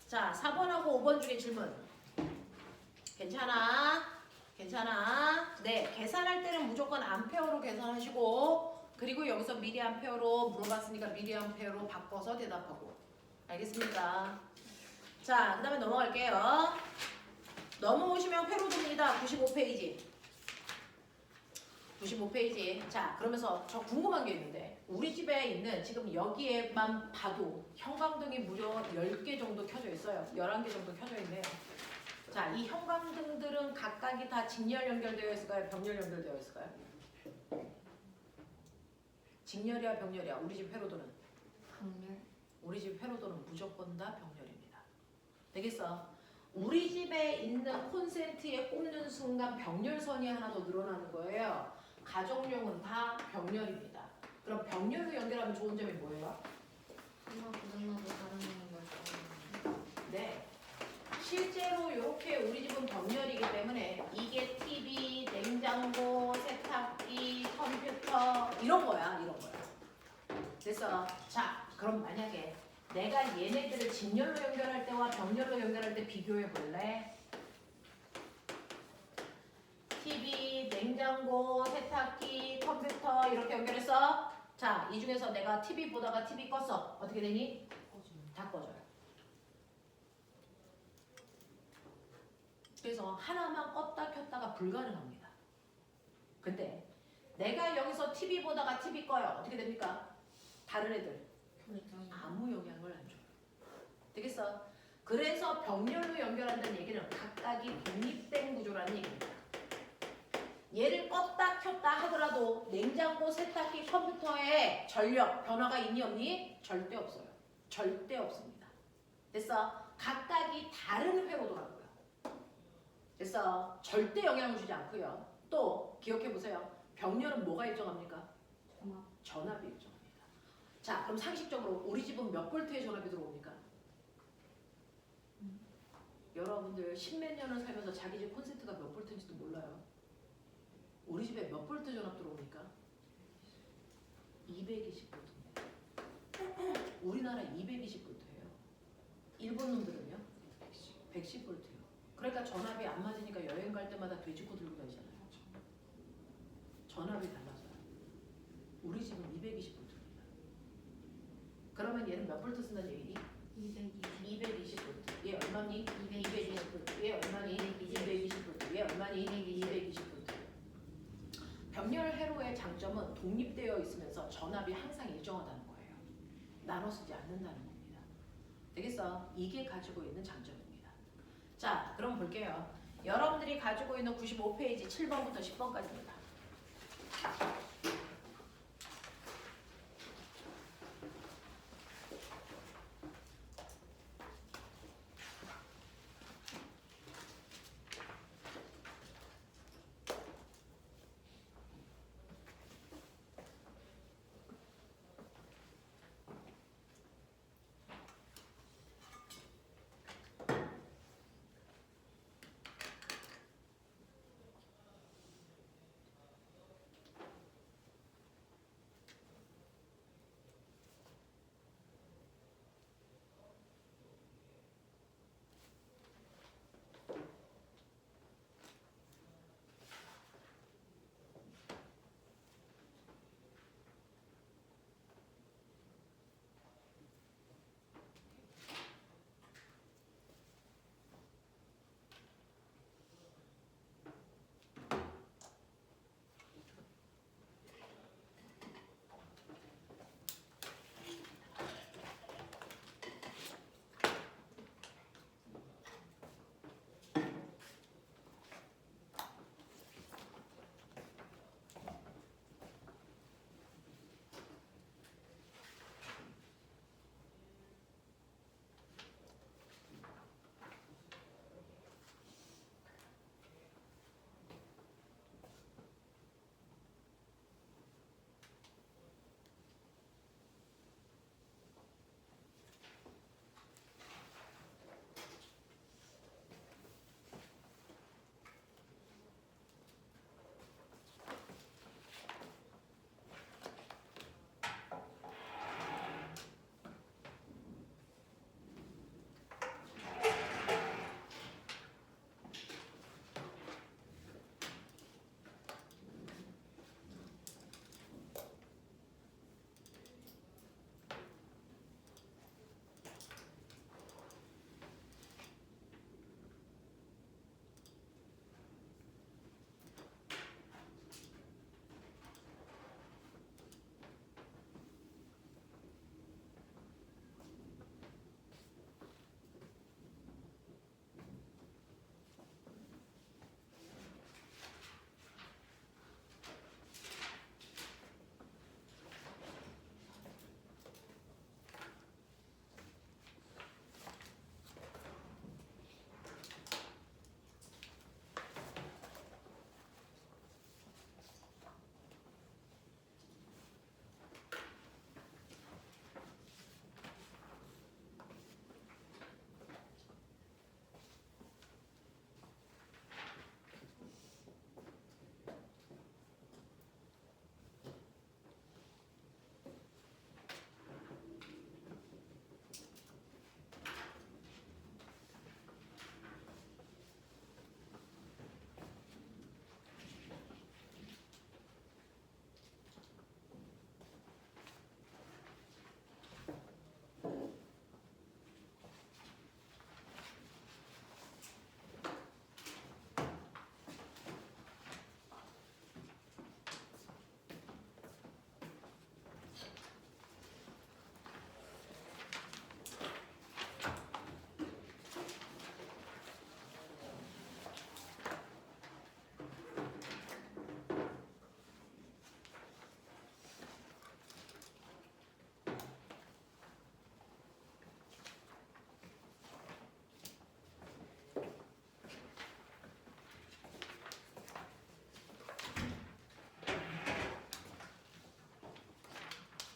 자, 4번하고 5번 중에 질문. 괜찮아? 괜찮아? 네, 계산할 때는 무조건 암페어로 계산하시고, 그리고 여기서 미리암페어로 물어봤으니까 미리암페어로 바꿔서 대답하고. 알겠습니까? 자, 그 다음에 넘어갈게요. 넘어오시면 회로도입니다. 95페이지. 95페이지. 자, 그러면서 저 궁금한 게 있는데, 우리 집에 있는 지금 여기에만 봐도 형광등이 무려 10개 정도 켜져 있어요. 11개 정도 켜져 있네요. 자, 이 형광등들은 각각이 다 직렬 연결되어 있을까요? 병렬 연결되어 있을까요? 직렬이야, 병렬이야? 우리 집 회로도는? 병렬. 우리 집 회로도는 무조건 다 병렬입니다. 되겠어? 우리 집에 있는 콘센트에 꼽는 순간 병렬선이 하나 더 늘어나는 거예요. 가정용은 다 병렬입니다. 그럼 병렬로 연결하면 좋은 점이 뭐예요? 하나 고장나도 다른 걸 네. 실제로 이렇게 우리 집은 병렬이기 때문에 이게 TV, 냉장고, 세탁기, 컴퓨터 이런 거야, 이런 거야. 그래서 자, 그럼 만약에 내가 얘네들을 직렬로 연결할 때와 병렬로 연결할 때 비교해 볼래? TV, 냉장고, 세탁기, 컴퓨터 이렇게 연결했어. 자, 이 중에서 내가 TV 보다가 TV 껐어. 어떻게 되니? 다 꺼져요. 그래서 하나만 껐다 켰다가 불가능합니다. 근데 내가 여기서 TV 보다가 TV 꺼요. 어떻게 됩니까? 다른 애들 아무 영향을 안 줘요. 되겠어? 그래서 병렬로 연결한다는 얘기는 각각이 독립된 구조라는 얘기입니다. 얘를 껐다 켰다 하더라도 냉장고, 세탁기, 컴퓨터에 전력 변화가 있니 없니? 절대 없어요. 절대 없습니다. 됐어? 각각이 다른 회로도라고요. 그래서 절대 영향을 주지 않고요. 또 기억해 보세요. 병렬은 뭐가 일정합니까? 전압이 일정합니다. 자, 그럼 상식적으로 우리 집은 몇 볼트의 전압이 들어옵니까? 여러분들 십몇 년을 살면서 자기 집 콘센트가 몇 볼트인지도 몰라요. 우리 집에 몇 볼트 전압 들어옵니까? 220볼트입니다. 우리나라 220볼트예요. 일본 놈들은요? 110V요. 그러니까 전압이 안 맞으니까 여행 갈 때마다 돼지코 들고 다니잖아요. 전압이 달라서요. 우리 집은 220V입니다. 그러면 얘는 몇 볼트 쓴다는 얘기니? 220V. 얘 얼마니? 220V. 얘 얼마니? 220V. 얘 얼마니? 220V. 병렬 회로의 장점은 독립되어 있으면서 전압이 항상 일정하다는 거예요. 나눠 쓰지 않는다는 겁니다. 되겠어? 이게 가지고 있는 장점입니다. 자, 그럼 볼게요. 여러분들이 가지고 있는 95페이지 7번부터 10번까지입니다.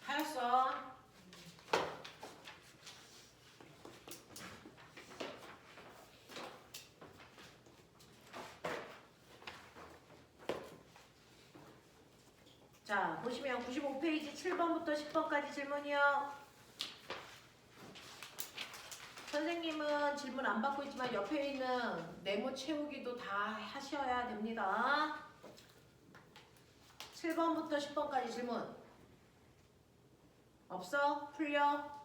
하였어. 자, 보시면 95페이지 7번부터 10번까지 질문이요. 선생님은 질문 안 받고 있지만 옆에 있는 네모 채우기도 다 하셔야 됩니다. 7번부터 10번까지 질문 없어? 풀려?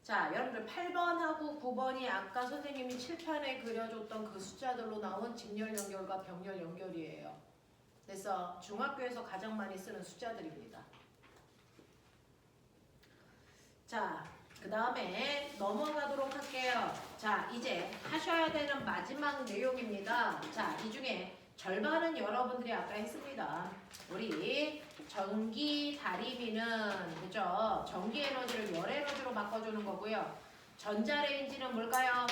자, 여러분들 8번하고 9번이 아까 선생님이 칠판에 그려줬던 그 숫자들로 나온 직렬 연결과 병렬 연결이에요. 그래서 중학교에서 가장 많이 쓰는 숫자들입니다. 자, 그 다음에 넘어가도록 할게요. 자, 이제 하셔야 되는 마지막 내용입니다. 자, 이 중에 절반은 여러분들이 아까 했습니다. 우리 전기 다리미는 그죠? 전기 에너지를 열 에너지로 바꿔주는 거고요. 전자레인지는 뭘까요?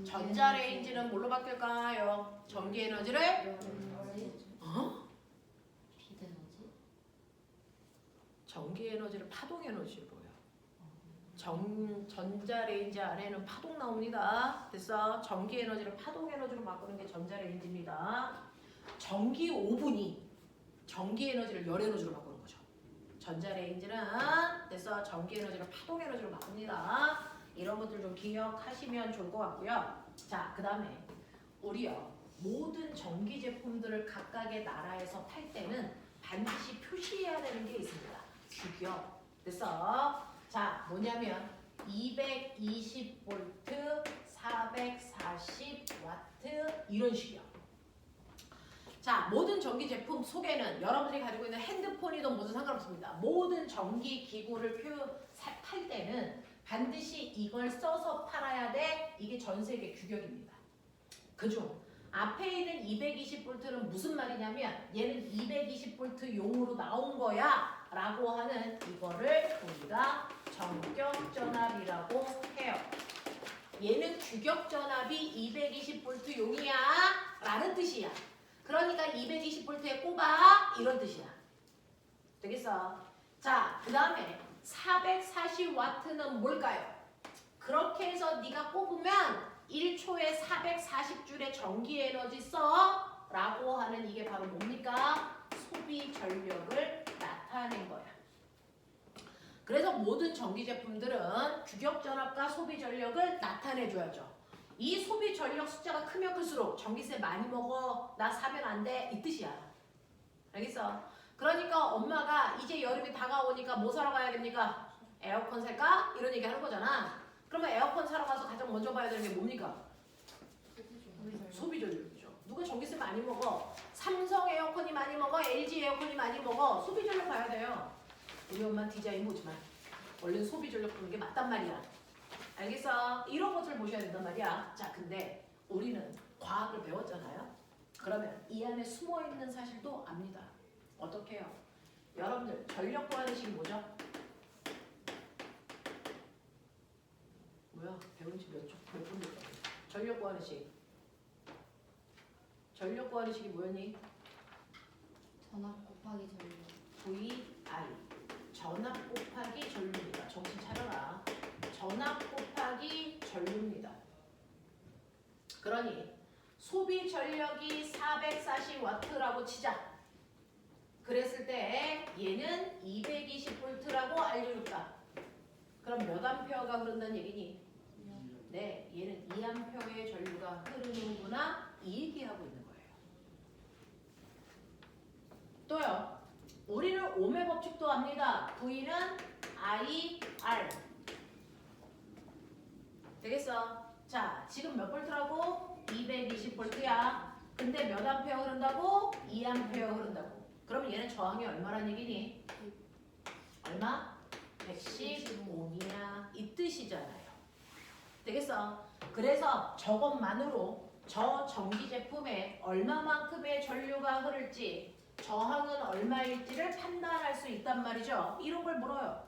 전자레인지는 뭘로 바뀔까요? 전기 에너지를? 어? 비대너지? 전기 에너지를 파동 에너지로 해요. 전자레인지 안에는 파동 나옵니다. 그래서 전기 에너지를 파동 에너지로 바꾸는 게 전자레인지입니다. 전기 오븐이 전기 에너지를 열 에너지로 바꾸는 거죠. 전자레인지는 그래서 전기 에너지를 파동 에너지로 바꿉니다. 이런 것들 좀 기억하시면 좋을 것 같고요. 자, 그 다음에 우리요 모든 전기 제품들을 각각의 나라에서 팔 때는 반드시 표시해야 되는 게 있습니다. 규격. 그래서 자 뭐냐면 220V, 440W 이런 식이요. 자, 모든 전기 제품 속에는 여러분들이 가지고 있는 핸드폰이든 뭐든 상관없습니다. 모든 전기 기구를 팔 때는 반드시 이걸 써서 팔아야 돼. 이게 전 세계 규격입니다. 그중 앞에 있는 220V는 무슨 말이냐면 얘는 220V 용으로 나온 거야 라고 하는 이거를 우리가 전격 전압이라고 해요. 얘는 규격 전압이 220V 용이야 라는 뜻이야. 그러니까 220V에 꼽아 이런 뜻이야. 되겠어? 자, 그 다음에 440W는 뭘까요? 그렇게 해서 네가 꼽으면 1초에 440줄의 전기 에너지 써 라고 하는 이게 바로 뭡니까? 소비 전력을 나타낸 거야. 그래서 모든 전기 제품들은 규격 전압과 소비 전력을 나타내 줘야죠. 이 소비 전력 숫자가 크면 클수록 전기세 많이 먹어 나 사면 안 돼 이 뜻이야. 알겠어? 그러니까 엄마가 이제 여름이 다가오니까 뭐 사러 가야 됩니까? 에어컨 살까? 이런 얘기 하는 거잖아. 그러면 에어컨 사러 가서 가장 먼저 봐야 되는 게 뭡니까? 소비 전력이죠. 누가 전기세 많이 먹어? 삼성 에어컨이 많이 먹어? LG 에어컨이 많이 먹어? 소비 전력 봐야 돼요. 우리 엄마 디자인 보지만 원래는 소비 전력 보는 게 맞단 말이야. 알겠어? 이런 것을 보셔야 된단 말이야. 자, 근데 우리는 과학을 배웠잖아요. 그러면 이 안에 숨어있는 사실도 압니다. 어떻게 해요? 여러분들 전력 구하는 식이 뭐죠? 뭐야? 배운 지 몇 분 됐다. 전력 구하는 식. 전력 구하는 식이 뭐였니? 전압 곱하기 전력. VI. 전압 곱하기 전류입니다. 정신 차려라. 전압 곱하기 전류입니다. 그러니 소비 전력이 440W라고 치자. 그랬을 때 얘는 220V라고 알려줄까? 그럼 몇 암페어가 흐른다는 얘기니? 네, 얘는 2암페어의 전류가 흐르는구나 이 얘기하고 있는 거예요. 또요. 우리는 오음의 법칙도 압니다. V는 IR. 되겠어? 자, 지금 몇 볼트라고? 220V야. 근데 몇 암페어 흐른다고? 2암페어 흐른다고. 그럼 얘는 저항이 얼마란 얘기니? 얼마? 110옴이야. 이 뜻이잖아요. 되겠어? 그래서 저것만으로 저 전기 제품에 얼마만큼의 전류가 흐를지 저항은 얼마일지를 판단할 수 있단 말이죠. 이런 걸 물어요.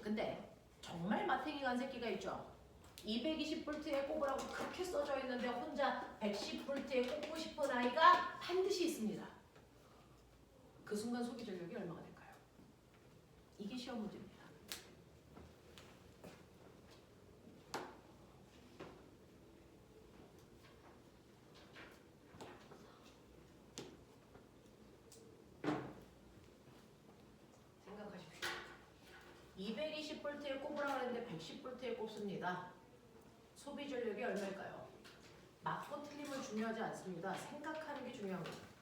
근데 정말 마탱이 간 새끼가 있죠. 220V에 꼽으라고 그렇게 써져 있는데 혼자 110V에 꼽고 싶은 아이가 반드시 있습니다. 그 순간 소비 전력이 얼마가 될까요? 이게 시험 문제입니다. 생각하십시오. 220V에 꼽으라고 했는데 110V에 꼽습니다. 소비 전력이 얼마일까요? 맞고 틀림은 중요하지 않습니다. 생각하는 게 중요한 거예요.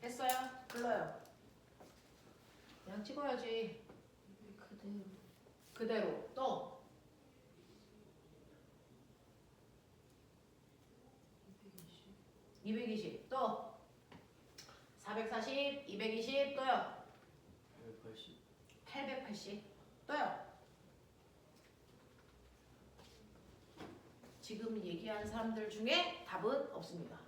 했어요? 불러요. 그냥 찍어야지. 그대로. 그대로. 또 220. 또 440, 220. 또요. 180. 880. 또요. 지금 얘기한 사람들 중에 답은 없습니다.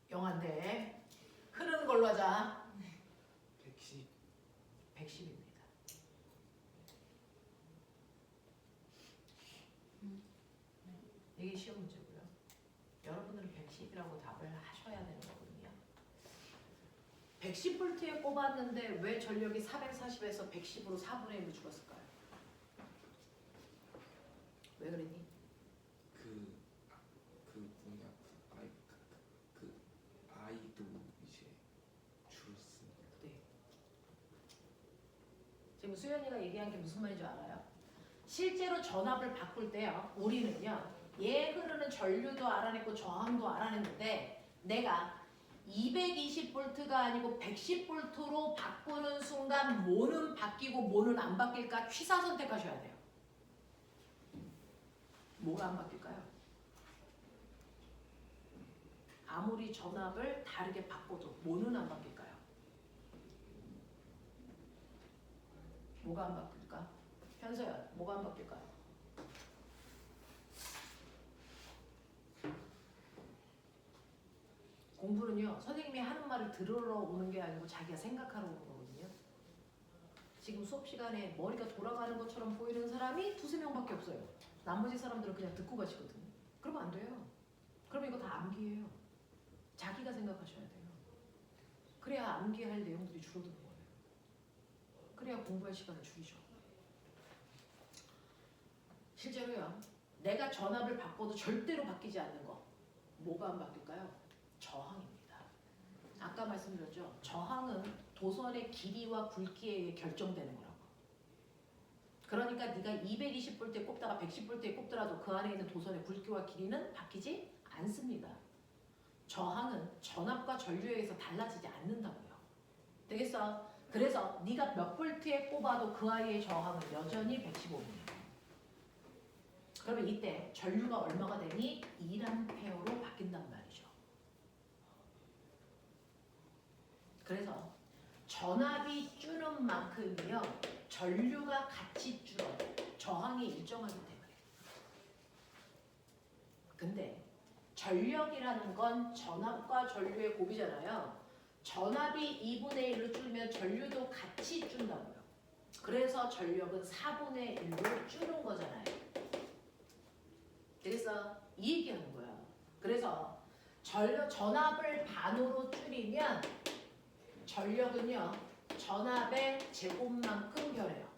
영한데 흐르는 걸로 하자. 110. 110입니다. 이게 시험 문제고요. 여러분들은 110이라고 답을 하셔야 되는 거거든요. 110V에 꼽았는데 왜 전력이 440에서 110으로 4분의 1로 줄었을까요? 왜 그랬니? 뭐냐 아이도 이제 줄었습니다. 네. 지금 수연이가 얘기한 게 무슨 말인지 알아요? 실제로 전압을 바꿀 때요, 우리는요, 얘 흐르는 전류도 알아냈고 저항도 알아냈는데 내가 220V가 아니고 110V로 바꾸는 순간 뭐는 바뀌고 뭐는 안 바뀔까 취사 선택하셔야 돼요. 뭐가 안 바뀔까요? 아무리 전압을 다르게 바꿔도 뭐는 안 바뀔까요? 뭐가 안 바뀔까? 현서야, 뭐가 안 바뀔까요? 공부는요, 선생님이 하는 말을 들으러 오는 게 아니고 자기가 생각하러 오는 거거든요. 지금 수업 시간에 머리가 돌아가는 것처럼 보이는 사람이 두세 명밖에 없어요. 나머지 사람들은 그냥 듣고 가시거든요. 그러면 안 돼요. 그러면 이거 다 암기예요. 자기가 생각하셔야 돼요. 그래야 암기할 내용들이 줄어드는 거예요. 그래야 공부할 시간을 줄이죠. 실제로요, 내가 전압을 바꿔도 절대로 바뀌지 않는 거 뭐가 안 바뀔까요? 저항입니다. 아까 말씀드렸죠. 저항은 도선의 길이와 굵기에 의해 결정되는 거라고. 그러니까 네가 220V에 꼽다가 110V에 꼽더라도 그 안에 있는 도선의 굵기와 길이는 바뀌지 않습니다. 저항은 전압과 전류에 의해서 달라지지 않는다고요. 되겠어? 그래서 네가 몇 볼트에 꼽아도 그 아이의 저항은 여전히 115입니다. 그러면 이때 전류가 얼마가 되니? 1A로 바뀐단 말이죠. 그래서 전압이 줄는 만큼이요, 전류가 같이 줄어요. 저항이 일정하기 때문에. 근데 전력이라는 건 전압과 전류의 곱이잖아요. 전압이 2분의 1로 줄면 전류도 같이 준다고요. 그래서 전력은 4분의 1로 줄는 거잖아요. 되겠어? 이 얘기하는 거야. 그래서 전압을 반으로 줄이면 전력은요, 전압의 제곱만큼 변해요.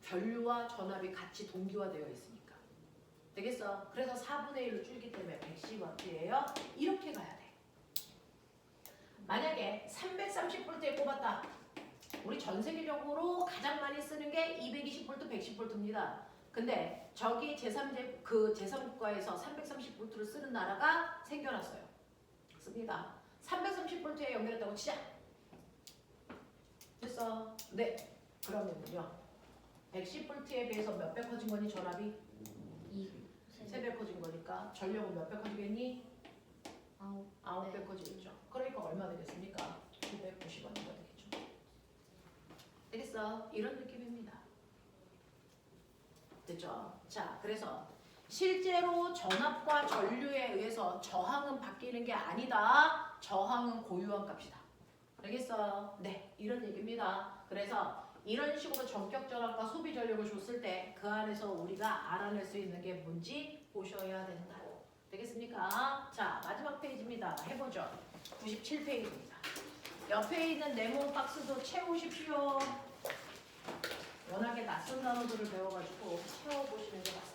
전류와 전압이 같이 동기화되어 있으니까. 되겠어? 그래서 4분의 1로 줄기 때문에 110W예요. 이렇게 가야 돼. 만약에 330V에 꼽았다. 우리 전 세계적으로 가장 많이 쓰는 게 220V, 110V입니다. 근데 저기 제3국가에서 330V를 쓰는 나라가 생겨났어요. 씁니다. 330V에 연결했다고 치자. 됐어? 네. 그러면요, 110V에 비해서 몇 배 커진 거니 전압이? 3배 커진 거니까 전력은 몇 배 커지겠니? 9배 커지겠죠. 그러니까 얼마 되겠습니까? 990원이 되겠죠. 되겠어? 이런 느낌입니다. 됐죠? 자, 그래서 실제로 전압과 전류에 의해서 저항은 바뀌는 게 아니다. 저항은 고유한 값이다. 알겠어요? 네, 이런 얘기입니다. 그래서 이런 식으로 전격 전압과 소비 전력을 줬을 때 그 안에서 우리가 알아낼 수 있는 게 뭔지 보셔야 된다. 되겠습니까? 자, 마지막 페이지입니다. 해보죠. 97페이지입니다. 옆에 있는 네모 박스도 채우십시오. 워낙에 낯선 단어들을 배워가지고 채워보시는 게 맞습니다.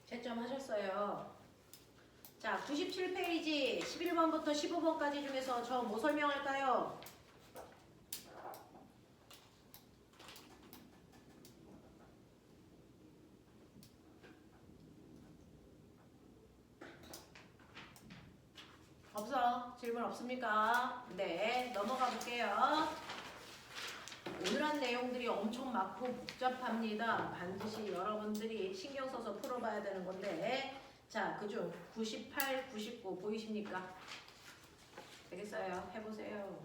채점하셨어요. 자, 97페이지 11번부터 15번까지 중에서 저 뭐 설명할까요? 없어? 질문 없습니까? 네, 넘어가 볼게요. 오늘 한 내용들이 엄청 많고 복잡합니다. 반드시 여러분들이 신경 써서 풀어봐야 되는 건데, 자, 그중 98, 99 보이십니까? 되겠어요? 해보세요.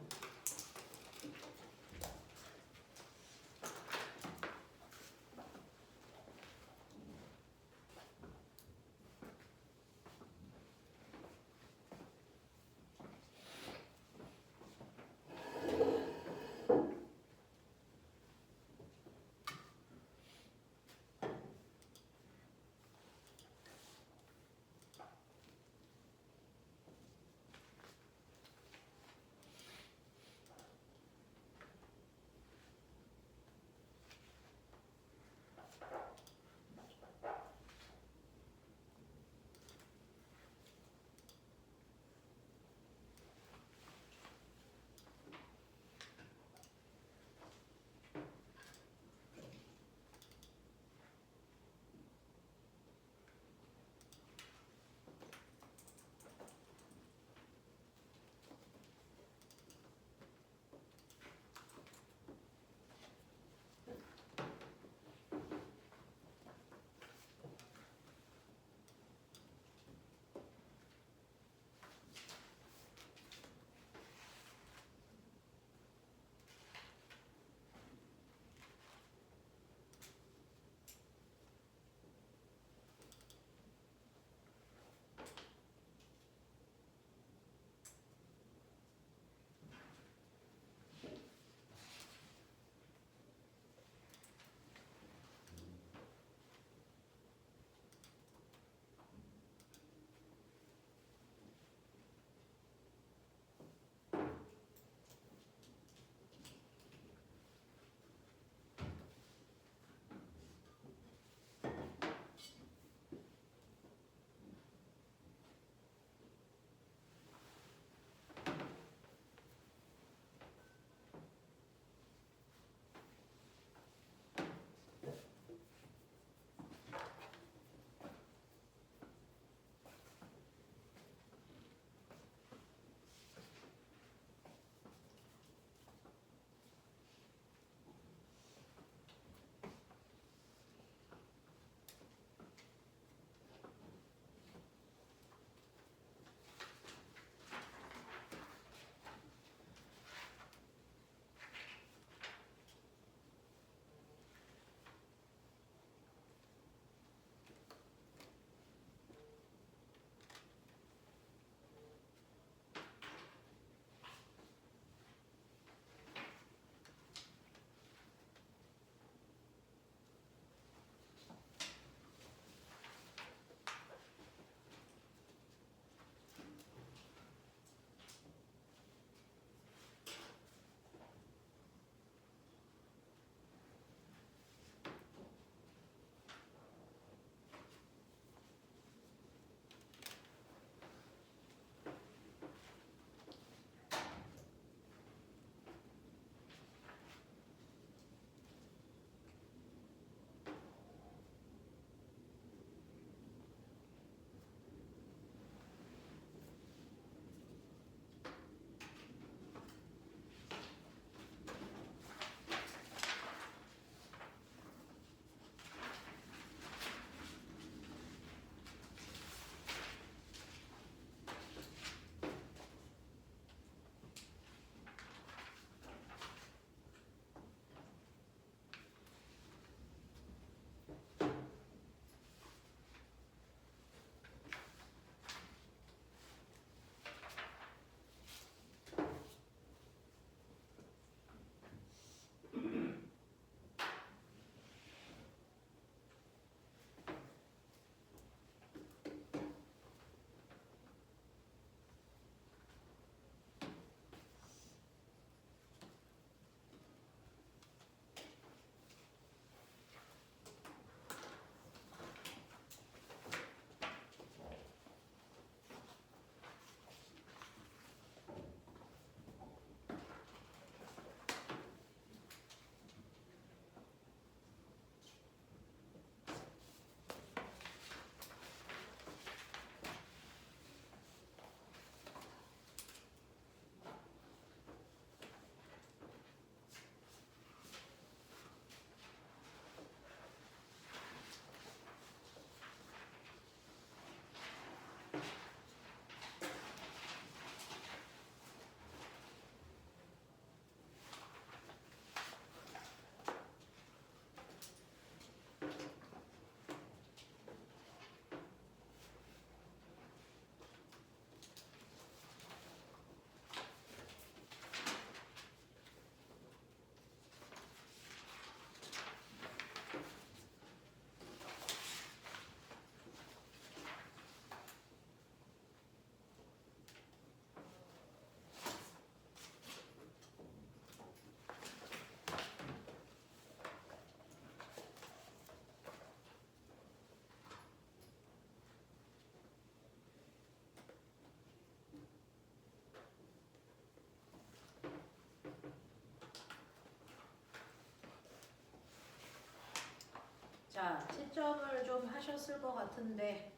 자, 채점을 좀 하셨을 것 같은데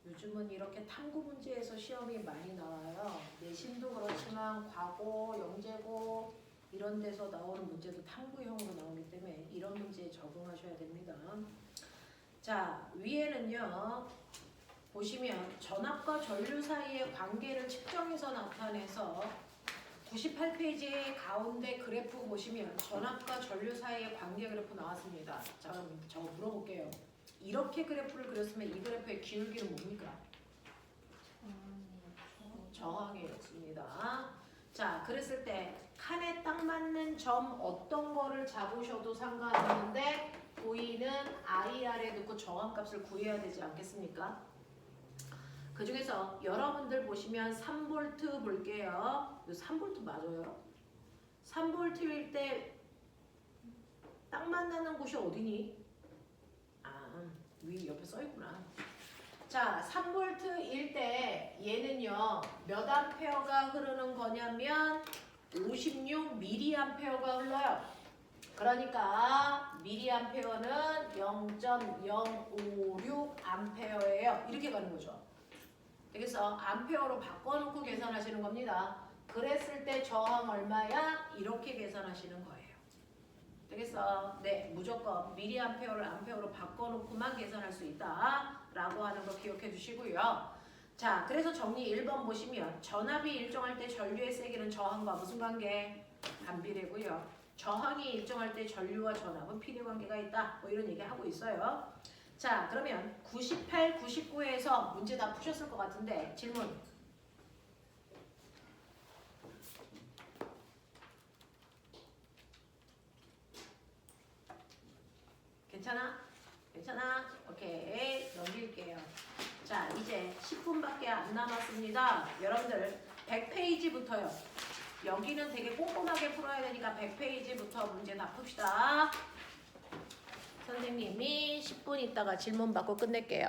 요즘은 이렇게 탐구 문제에서 시험이 많이 나와요. 내신도 그렇지만 과고, 영재고 이런 데서 나오는 문제도 탐구형으로 나오기 때문에 이런 문제에 적응하셔야 됩니다. 자, 위에는요. 보시면 전압과 전류 사이의 관계를 측정해서 나타내서 98페이지 가운데 그래프 보시면 전압과 전류 사이의 관계 그래프 나왔습니다. 자, 그럼 저거 물어볼게요. 이렇게 그래프를 그렸으면 이 그래프의 기울기는 뭡니까? 저항이었습니다. 자, 그랬을 때 칸에 딱 맞는 점 어떤 거를 잡으셔도 상관없는데 보이는 IR에 넣고 저항값을 구해야 되지 않겠습니까? 그 중에서 여러분들 보시면 3V 볼게요. 3V 맞아요? 3V일 때 딱 만나는 곳이 어디니? 위 옆에 써있구나. 자, 3V일 때 얘는요 몇 암페어가 흐르는 거냐면 56mA가 흘러요. 그러니까 미리암페어는 0.056 암페어예요. 이렇게 가는 거죠. 그래서 암페어로 바꿔놓고 계산하시는 겁니다. 그랬을 때 저항 얼마야? 이렇게 계산하시는 거예요. 되겠어? 네, 무조건 미리암페어를 암페어로 바꿔놓고만 계산할 수 있다 라고 하는 거 기억해 주시고요. 자, 그래서 정리 1번 보시면 전압이 일정할 때 전류의 세기는 저항과 무슨 관계? 반비례고요. 저항이 일정할 때 전류와 전압은 비례 관계가 있다. 뭐 이런 얘기 하고 있어요. 자, 그러면 98, 99에서 문제 다 푸셨을 것 같은데 질문. 괜찮아? 괜찮아? 오케이. 넘길게요. 자, 이제 10분밖에 안 남았습니다. 여러분들 100페이지부터요. 여기는 되게 꼼꼼하게 풀어야 되니까 100페이지부터 문제 다 풉시다. 선생님이 10분 있다가 질문 받고 끝낼게요.